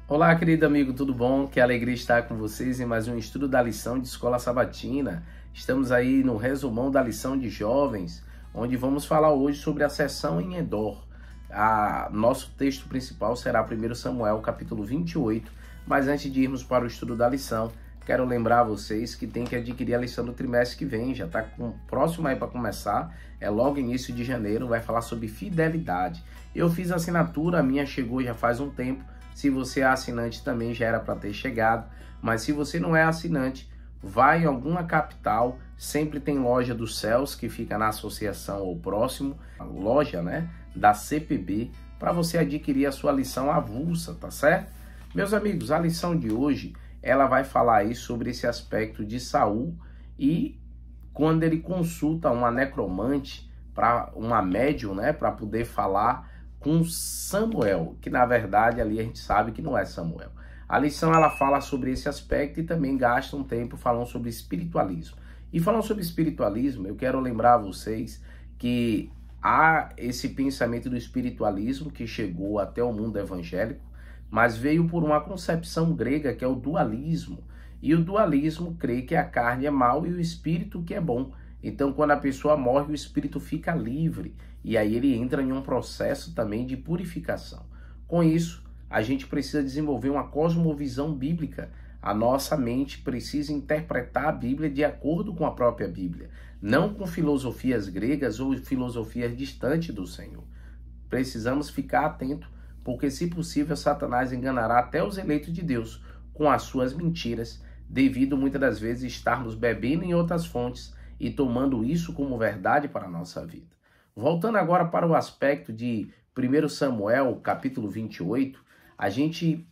Olá, querido amigo, tudo bom? Que alegria estar com vocês em mais um estudo da lição de Escola Sabatina. Estamos aí no resumão da lição de jovens, onde vamos falar hoje sobre a sessão em Endor. Nosso texto principal será 1 Samuel, capítulo 28, mas antes de irmos para o estudo da lição, quero lembrar a vocês que tem que adquirir a lição do trimestre que vem, já está próximo aí para começar, é logo início de janeiro, vai falar sobre fidelidade. Eu fiz a assinatura, a minha chegou já faz um tempo. Se você é assinante também já era para ter chegado, mas se você não é assinante, vai em alguma capital, sempre tem loja dos céus que fica na associação ou próximo, a loja, né, da CPB, para você adquirir a sua lição avulsa, tá certo? Meus amigos, a lição de hoje, ela vai falar aí sobre esse aspecto de Saul e quando ele consulta uma necromante, para uma médium, né, para poder falar com Samuel, que na verdade ali a gente sabe que não é Samuel. A lição ela fala sobre esse aspecto e também gasta um tempo falando sobre espiritualismo. E falando sobre espiritualismo, eu quero lembrar a vocês que há esse pensamento do espiritualismo que chegou até o mundo evangélico, mas veio por uma concepção grega que é o dualismo. E o dualismo crê que a carne é mal e o espírito que é bom. Então, quando a pessoa morre, o espírito fica livre e aí ele entra em um processo também de purificação. Com isso, a gente precisa desenvolver uma cosmovisão bíblica. A nossa mente precisa interpretar a Bíblia de acordo com a própria Bíblia, não com filosofias gregas ou filosofias distantes do Senhor. Precisamos ficar atentos, porque se possível, Satanás enganará até os eleitos de Deus com as suas mentiras, devido muitas das vezes estarmos bebendo em outras fontes e tomando isso como verdade para a nossa vida. Voltando agora para o aspecto de 1 Samuel, capítulo 28, a gente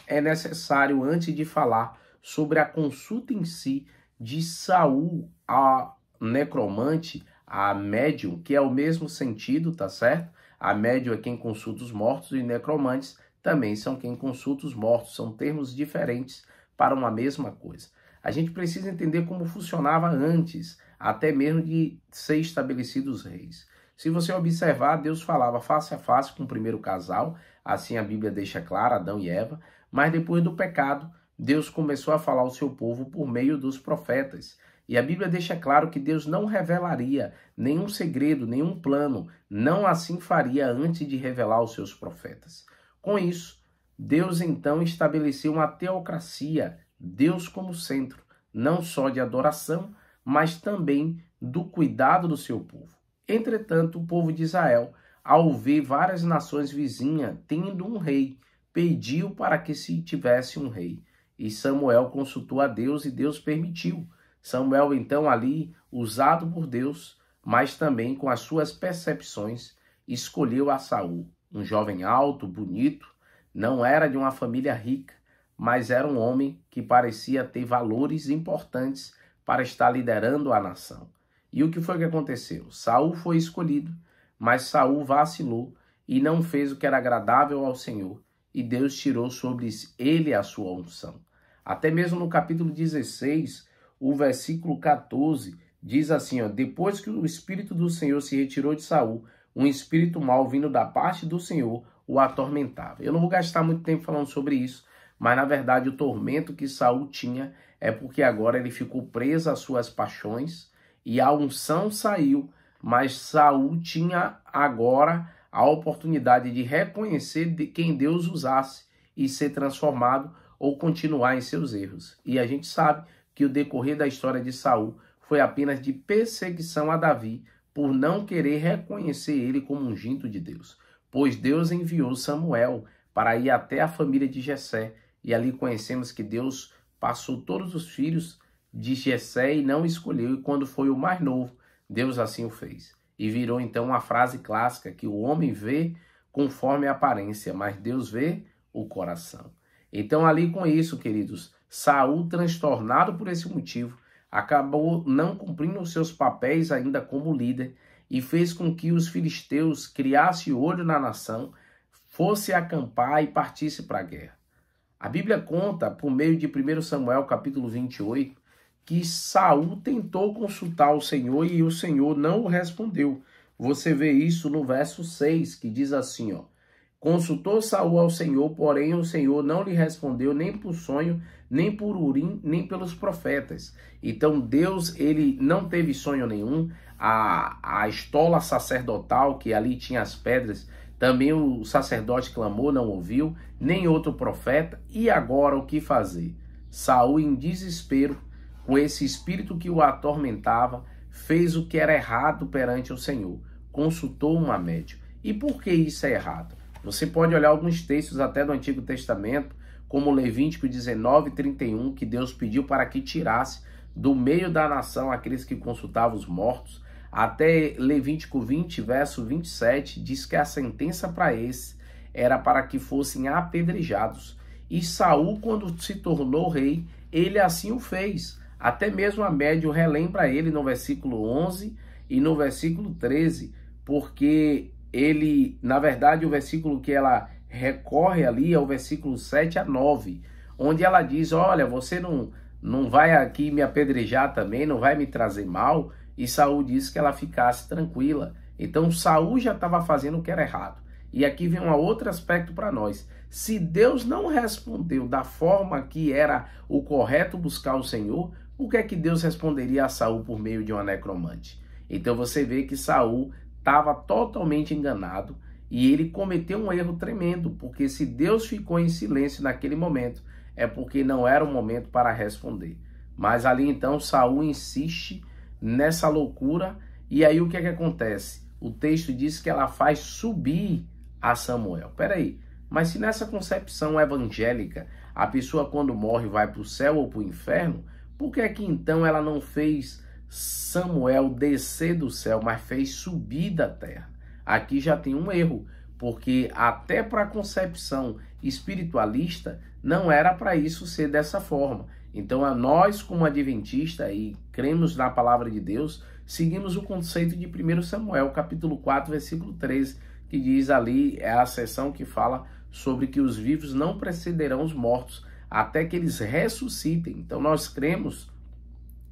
é necessário, antes de falar sobre a consulta em si de Saul a necromante, a médium, que é o mesmo sentido, tá certo? A médium é quem consulta os mortos e necromantes também são quem consulta os mortos, são termos diferentes para uma mesma coisa. A gente precisa entender como funcionava antes, até mesmo de ser estabelecidos os reis. Se você observar, Deus falava face a face com o primeiro casal, assim a Bíblia deixa claro, Adão e Eva, mas depois do pecado, Deus começou a falar ao seu povo por meio dos profetas. E a Bíblia deixa claro que Deus não revelaria nenhum segredo, nenhum plano, não assim faria antes de revelar aos seus profetas. Com isso, Deus então estabeleceu uma teocracia, Deus como centro, não só de adoração, mas também do cuidado do seu povo. Entretanto, o povo de Israel, ao ver várias nações vizinhas tendo um rei, pediu para que se tivesse um rei. E Samuel consultou a Deus e Deus permitiu. Samuel, então, ali, usado por Deus, mas também com as suas percepções, escolheu a Saul, um jovem alto, bonito, não era de uma família rica, mas era um homem que parecia ter valores importantes para estar liderando a nação. E o que foi que aconteceu? Saul foi escolhido, mas Saul vacilou e não fez o que era agradável ao Senhor, e Deus tirou sobre ele a sua unção. Até mesmo no capítulo 16, o versículo 14, diz assim, depois que o Espírito do Senhor se retirou de Saul, um espírito mau vindo da parte do Senhor o atormentava. Eu não vou gastar muito tempo falando sobre isso, mas na verdade o tormento que Saul tinha é porque agora ele ficou preso às suas paixões e a unção saiu, mas Saul tinha agora a oportunidade de reconhecer de quem Deus usasse e ser transformado ou continuar em seus erros. E a gente sabe que o decorrer da história de Saul foi apenas de perseguição a Davi por não querer reconhecer ele como ungido de Deus. Pois Deus enviou Samuel para ir até a família de Jessé, e ali conhecemos que Deus passou todos os filhos de Jessé e não escolheu, e quando foi o mais novo, Deus assim o fez. E virou então uma frase clássica que o homem vê conforme a aparência, mas Deus vê o coração. Então ali com isso, queridos, Saul, transtornado por esse motivo, acabou não cumprindo os seus papéis ainda como líder e fez com que os filisteus criassem olho na nação, fosse acampar e partisse para a guerra. A Bíblia conta, por meio de 1 Samuel capítulo 28, que Saul tentou consultar o Senhor e o Senhor não o respondeu. Você vê isso no verso 6, que diz assim, Consultou Saul ao Senhor, porém o Senhor não lhe respondeu nem por sonho, nem por Urim, nem pelos profetas. Então Deus, ele não teve sonho nenhum. A estola sacerdotal, que ali tinha as pedras, também o sacerdote clamou, não ouviu, nem outro profeta. E agora o que fazer? Saul, em desespero, com esse espírito que o atormentava, fez o que era errado perante o Senhor. Consultou uma médium. E por que isso é errado? Você pode olhar alguns textos até do Antigo Testamento, como Levítico 19:31, que Deus pediu para que tirasse do meio da nação aqueles que consultavam os mortos. Até Levítico 20, verso 27, diz que a sentença para esse era para que fossem apedrejados. E Saul, quando se tornou rei, ele assim o fez. Até mesmo a médium relembra ele no versículo 11 e no versículo 13, porque ele, na verdade, o versículo que ela recorre ali é o versículo 7 a 9, onde ela diz, olha, você não vai aqui me apedrejar também, não vai me trazer mal. E Saul disse que ela ficasse tranquila. Então Saul já estava fazendo o que era errado. E aqui vem um outro aspecto para nós. Se Deus não respondeu da forma que era o correto buscar o Senhor, por que é que Deus responderia a Saul por meio de uma necromante? Então você vê que Saul estava totalmente enganado e ele cometeu um erro tremendo, porque se Deus ficou em silêncio naquele momento, é porque não era o momento para responder. Mas ali então Saul insiste nessa loucura, e aí o que é que acontece? O texto diz que ela faz subir a Samuel. Peraí, mas se nessa concepção evangélica a pessoa quando morre vai para o céu ou para o inferno, por que é que então ela não fez Samuel descer do céu, mas fez subir da terra? Aqui já tem um erro, porque até para a concepção espiritualista não era para isso ser dessa forma. Então, nós, como adventista e cremos na palavra de Deus, seguimos o conceito de 1 Samuel, capítulo 4, versículo 13, que diz ali, é a seção que fala sobre que os vivos não precederão os mortos, até que eles ressuscitem. Então, nós cremos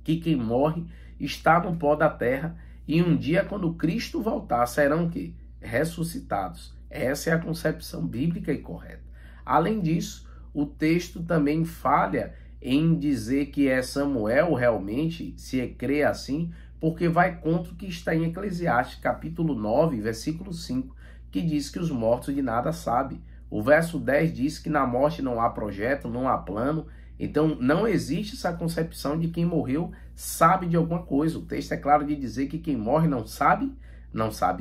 que quem morre está no pó da terra, e um dia, quando Cristo voltar, serão o quê? Ressuscitados. Essa é a concepção bíblica e correta. Além disso, o texto também falha em dizer que é Samuel realmente, se crê assim, porque vai contra o que está em Eclesiastes, capítulo 9, versículo 5, que diz que os mortos de nada sabem. O verso 10 diz que na morte não há projeto, não há plano. Então não existe essa concepção de quem morreu sabe de alguma coisa. O texto é claro de dizer que quem morre não sabe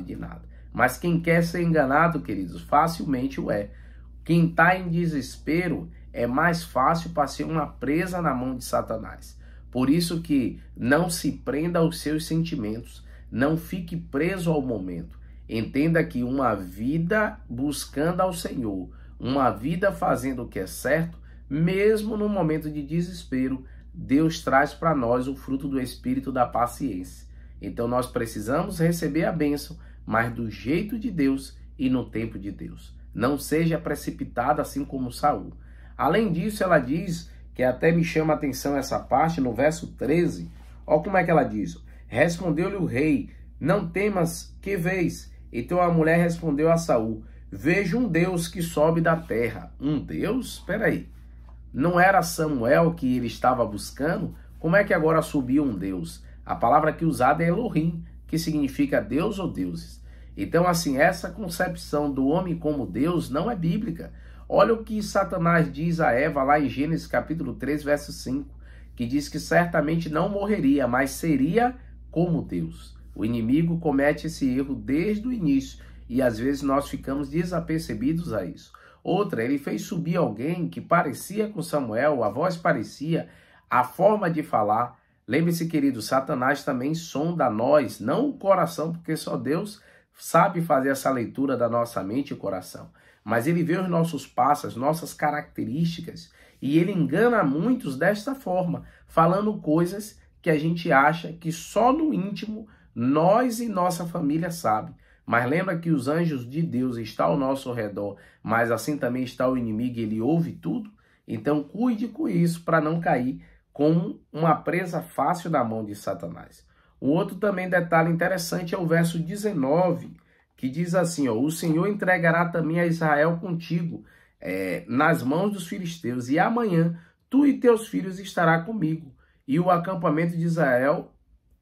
de nada. Mas quem quer ser enganado, queridos, facilmente o é. Quem está em desespero é mais fácil para ser uma presa na mão de Satanás. Por isso que não se prenda aos seus sentimentos, não fique preso ao momento. Entenda que uma vida buscando ao Senhor, uma vida fazendo o que é certo, mesmo no momento de desespero, Deus traz para nós o fruto do Espírito da paciência. Então nós precisamos receber a bênção, mas do jeito de Deus e no tempo de Deus. Não seja precipitado assim como Saul. Além disso, ela diz, que até me chama a atenção essa parte, no verso 13, olha como é que ela diz. Respondeu-lhe o rei, não temas, que vês? Então a mulher respondeu a Saul, vejo um Deus que sobe da terra. Um Deus? Espera aí. Não era Samuel que ele estava buscando? Como é que agora subiu um Deus? A palavra que usada é Elohim, que significa Deus ou deuses. Então, assim, essa concepção do homem como Deus não é bíblica. Olha o que Satanás diz a Eva lá em Gênesis capítulo 3, verso 5, que diz que certamente não morreria, mas seria como Deus. O inimigo comete esse erro desde o início e às vezes nós ficamos desapercebidos a isso. Outra, ele fez subir alguém que parecia com Samuel, a voz parecia, a forma de falar. Lembre-se, querido, Satanás também sonda nós, não o coração, porque só Deus sabe fazer essa leitura da nossa mente e coração. Mas ele vê os nossos passos, nossas características, e ele engana muitos desta forma, falando coisas que a gente acha que só no íntimo nós e nossa família sabem. Mas lembra que os anjos de Deus estão ao nosso redor, mas assim também está o inimigo e ele ouve tudo? Então cuide com isso para não cair como uma presa fácil na mão de Satanás. Um outro também detalhe interessante é o verso 19, que diz assim, ó, o Senhor entregará também a Israel contigo, nas mãos dos filisteus, e amanhã tu e teus filhos estará comigo, e o acampamento de Israel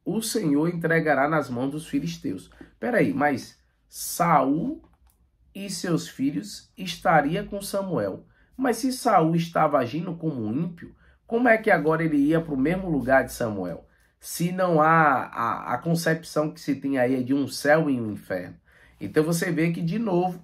o Senhor entregará nas mãos dos filisteus. Peraí, mas Saul e seus filhos estaria com Samuel. Mas se Saul estava agindo como um ímpio, como é que agora ele ia para o mesmo lugar de Samuel? Se não há a concepção que se tem aí de um céu e um inferno. Então você vê que, de novo,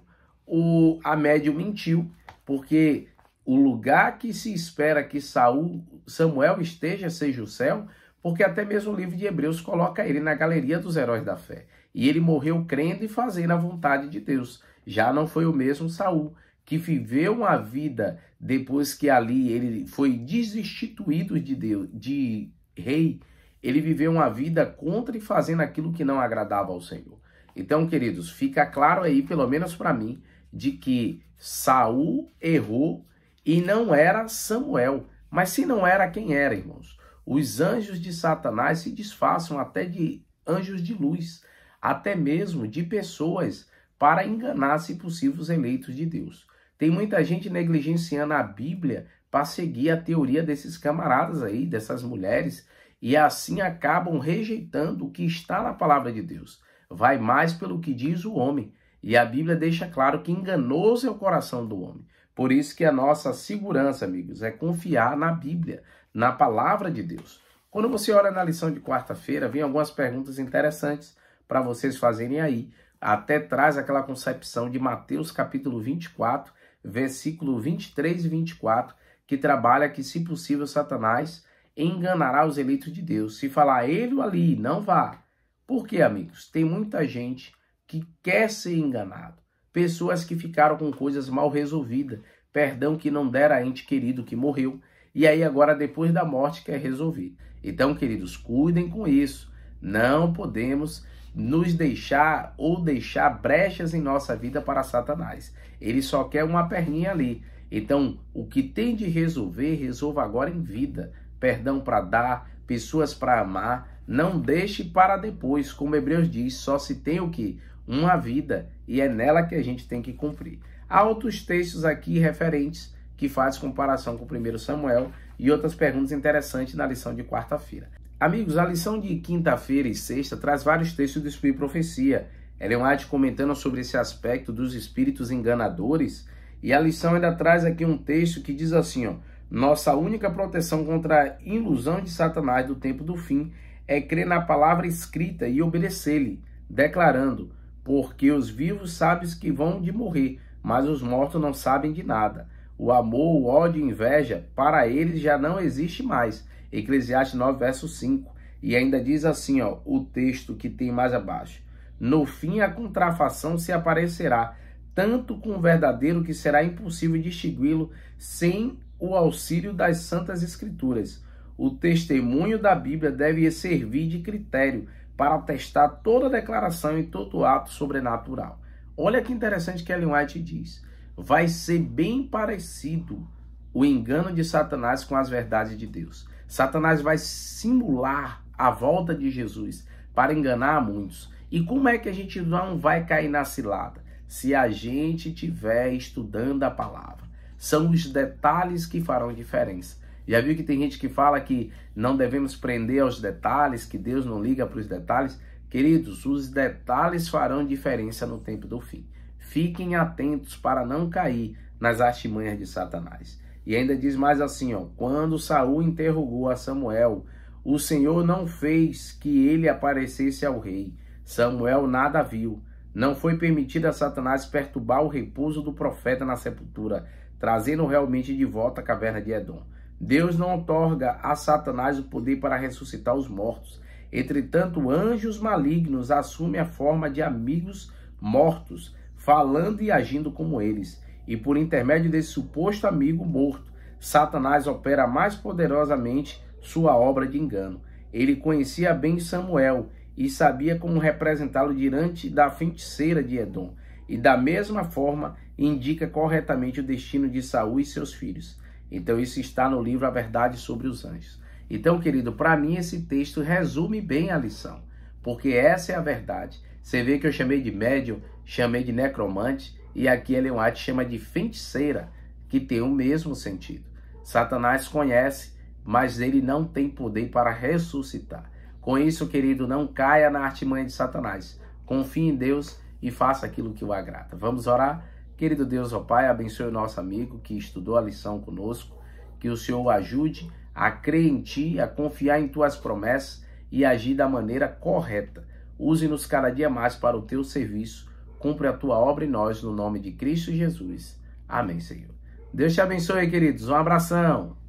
a médium mentiu, porque o lugar que se espera que Samuel esteja seja o céu, porque até mesmo o livro de Hebreus coloca ele na galeria dos heróis da fé. E ele morreu crendo e fazendo a vontade de Deus. Já não foi o mesmo Saul, que viveu uma vida depois que ali ele foi desinstituído de Deus, de rei. Ele viveu uma vida contra e fazendo aquilo que não agradava ao Senhor. Então, queridos, fica claro aí, pelo menos para mim, de que Saul errou e não era Samuel. Mas se não era, quem era, irmãos? Os anjos de Satanás se disfarçam até de anjos de luz, até mesmo de pessoas para enganar, se possível, os eleitos de Deus. Tem muita gente negligenciando a Bíblia para seguir a teoria desses camaradas aí, dessas mulheres, e assim acabam rejeitando o que está na palavra de Deus. Vai mais pelo que diz o homem, e a Bíblia deixa claro que enganoso é o coração do homem. Por isso que a nossa segurança, amigos, é confiar na Bíblia, na palavra de Deus. Quando você olha na lição de quarta-feira, vem algumas perguntas interessantes para vocês fazerem aí. Até traz aquela concepção de Mateus capítulo 24, versículo 23 e 24, que trabalha que, se possível, Satanás enganará os eleitos de Deus. Se falar ele ou ali, não vá. Por quê, amigos? Tem muita gente que quer ser enganado. Pessoas que ficaram com coisas mal resolvidas, perdão que não deram a ente querido que morreu, e aí agora, depois da morte, quer resolver. Então, queridos, cuidem com isso. Não podemos nos deixar ou deixar brechas em nossa vida para Satanás. Ele só quer uma perninha ali. Então, o que tem de resolver, resolva agora em vida. Perdão para dar, pessoas para amar. Não deixe para depois, como Hebreus diz, só se tem o quê? Uma vida, e é nela que a gente tem que cumprir. Há outros textos aqui referentes que fazem comparação com o 1 Samuel e outras perguntas interessantes na lição de quarta-feira. Amigos, a lição de quinta-feira e sexta traz vários textos do Espírito e Profecia. Ellen White comentando sobre esse aspecto dos espíritos enganadores, e a lição ainda traz aqui um texto que diz assim, ó: nossa única proteção contra a ilusão de Satanás do tempo do fim é crer na palavra escrita e obedecer-lhe, declarando: porque os vivos sabem que vão de morrer, mas os mortos não sabem de nada. O amor, o ódio e a inveja, para eles já não existe mais. Eclesiastes 9, verso 5. E ainda diz assim, ó, o texto que tem mais abaixo: no fim a contrafação se aparecerá, tanto com o verdadeiro que será impossível distingui-lo sem o auxílio das Santas Escrituras. O testemunho da Bíblia deve servir de critério para testar toda declaração e todo ato sobrenatural. Olha que interessante que Ellen White diz. Vai ser bem parecido o engano de Satanás com as verdades de Deus. Satanás vai simular a volta de Jesus para enganar muitos. E como é que a gente não vai cair na cilada? Se a gente estiver estudando a palavra. São os detalhes que farão diferença. Já viu que tem gente que fala que não devemos prender aos detalhes, que Deus não liga para os detalhes? Queridos, os detalhes farão diferença no tempo do fim. Fiquem atentos para não cair nas artimanhas de Satanás. E ainda diz mais assim, ó: quando Saul interrogou a Samuel, o Senhor não fez que ele aparecesse ao rei. Samuel nada viu. Não foi permitido a Satanás perturbar o repouso do profeta na sepultura, trazendo realmente de volta a caverna de Edom. Deus não outorga a Satanás o poder para ressuscitar os mortos. Entretanto, anjos malignos assumem a forma de amigos mortos, falando e agindo como eles. E por intermédio desse suposto amigo morto, Satanás opera mais poderosamente sua obra de engano. Ele conhecia bem Samuel e sabia como representá-lo diante da feiticeira de Edom. E da mesma forma, indica corretamente o destino de Saul e seus filhos. Então isso está no livro A Verdade sobre os Anjos. Então, querido, para mim esse texto resume bem a lição, porque essa é a verdade. Você vê que eu chamei de médium, chamei de necromante, e aqui Ellen White chama de feiticeira, que tem o mesmo sentido. Satanás conhece, mas ele não tem poder para ressuscitar. Com isso, querido, não caia na artimanha de Satanás. Confie em Deus e faça aquilo que o agrada. Vamos orar? Querido Deus, ó Pai, abençoe o nosso amigo que estudou a lição conosco, que o Senhor o ajude a crer em Ti, a confiar em Tuas promessas e agir da maneira correta. Use-nos cada dia mais para o Teu serviço. Cumpre a Tua obra em nós, no nome de Cristo Jesus. Amém, Senhor. Deus te abençoe, queridos. Um abração.